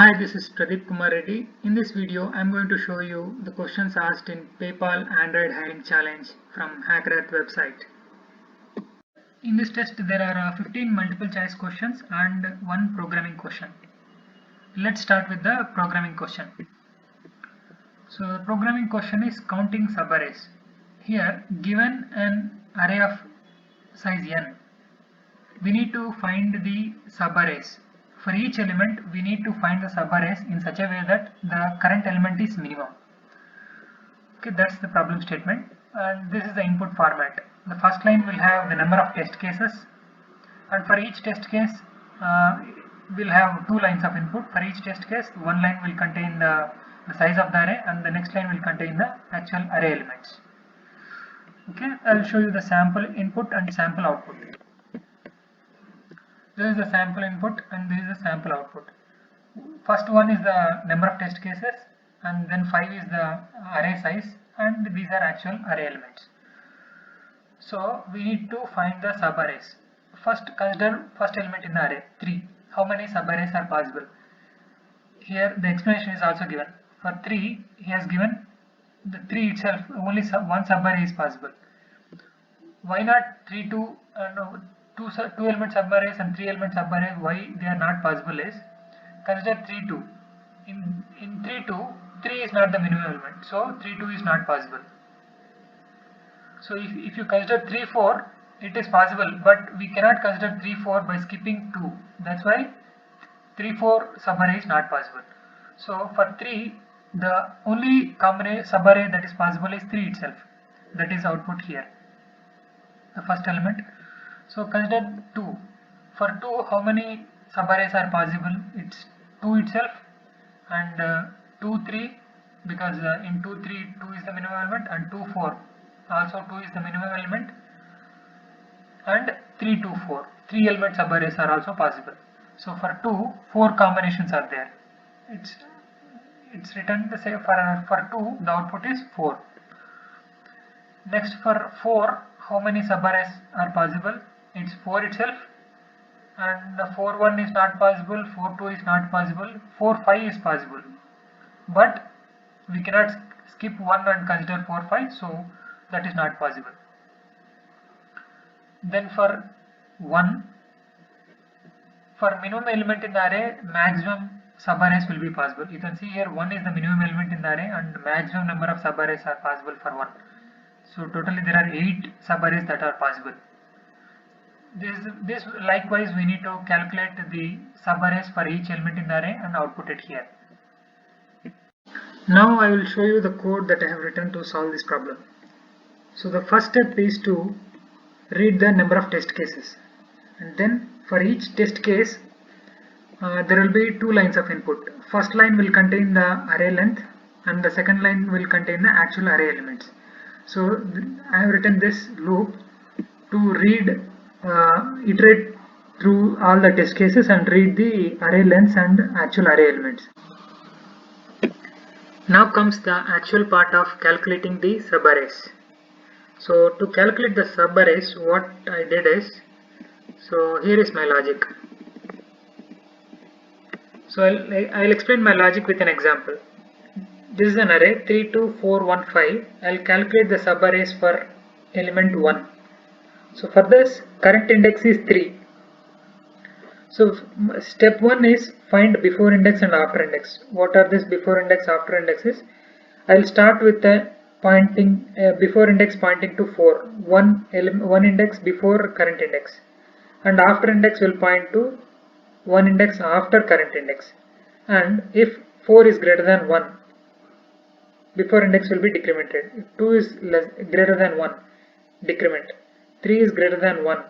Hi, this is Pradeep Kumar Reddy. In this video, I'm going to show you the questions asked in PayPal Android Hiring Challenge from HackerEarth website. In this test, there are 15 multiple choice questions and one programming question. Let's start with the programming question. So the programming question is counting subarrays. Here, given an array of size n, we need to find the subarrays. For each element, we need to find the subarrays in such a way that the current element is minimum. Okay, that's the problem statement, and this is the input format. The first line will have the number of test cases, and for each test case, we'll have two lines of input. For each test case, one line will contain the size of the array, and the next line will contain the actual array elements. Okay, I'll show you the sample input and sample output. This is the sample input and this is the sample output. First one is the number of test cases, and then 5 is the array size, and these are actual array elements. So we need to find the subarrays. First, consider first element in the array 3. How many subarrays are possible? Here the explanation is also given. For 3, he has given the 3 itself, only one subarray is possible. Why not 3, 2, two element subarrays and 3 element subarrays? Why they are not possible is, consider 3, 2. In 3, 2, 3 is not the minimum element, so 3, 2 is not possible. So if you consider 3, 4, it is possible, but we cannot consider 3, 4 by skipping 2. That's why 3, 4 subarray is not possible. So for 3, the only subarray that is possible is 3 itself. That is output here, the first element. So consider 2. For 2, how many subarrays are possible? It's 2 itself, and 2, 3, because in 2, 3, 2 is the minimum element, and 2, 4 also 2 is the minimum element, and 3, 2, 4. 3 element subarrays are also possible. So for 2, 4 combinations are there. It's written the same. For 2, the output is 4. Next, for 4, how many subarrays are possible? It's 4 itself, and the 4, 1 is not possible, 4, 2 is not possible, 4, 5 is possible, but we cannot skip 1 and consider 4, 5, so that is not possible. Then for 1, for minimum element in the array, maximum subarrays will be possible. You can see here 1 is the minimum element in the array, and maximum number of subarrays are possible for 1. So totally there are 8 subarrays that are possible. This likewise we need to calculate the subarrays for each element in the array and output it here. Now I will show you the code that I have written to solve this problem. So the first step is to read the number of test cases, and then for each test case there will be two lines of input. First line will contain the array length, and the second line will contain the actual array elements. So I have written this loop to read, iterate through all the test cases and read the array lengths and actual array elements. Now comes the actual part of calculating the subarrays. So to calculate the subarrays, what I did is, so here is my logic. So I'll explain my logic with an example. This is an array 3, 2, 4, 1, 5. I'll calculate the subarrays for element 1. So for this, current index is 3. So step 1 is find before index and after index. What are this before index, after indexes? I'll start with the pointing before index pointing to 4, one index before current index, and after index will point to one index after current index. And if 4 is greater than 1, before index will be decremented. If 2 is greater than 1, decrement. 3 is greater than 1,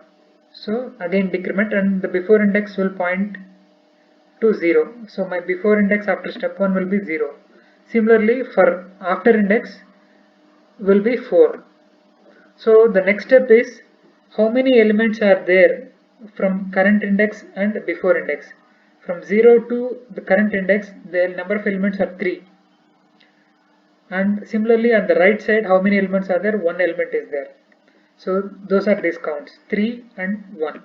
so again decrement, and the before index will point to 0. So my before index after step 1 will be 0. Similarly, for after index will be 4. So the next step is how many elements are there from current index and before index. From 0 to the current index, the number of elements are 3. And similarly on the right side, how many elements are there? 1 element is there. So those are these counts, 3 and 1.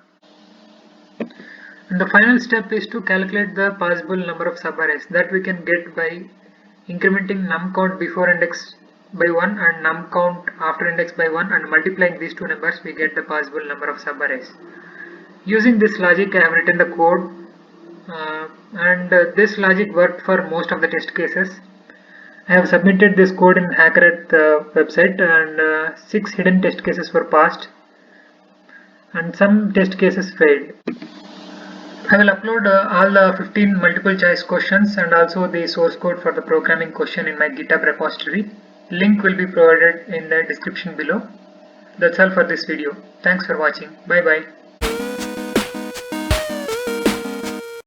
And the final step is to calculate the possible number of subarrays that we can get by incrementing num count before index by 1 and num count after index by 1, and multiplying these two numbers we get the possible number of subarrays. Using this logic I have written the code, and this logic worked for most of the test cases. I have submitted this code in HackerRat website, and 6 hidden test cases were passed and some test cases failed. I will upload all the 15 multiple choice questions and also the source code for the programming question in my GitHub repository. Link will be provided in the description below. That's all for this video. Thanks for watching. Bye bye.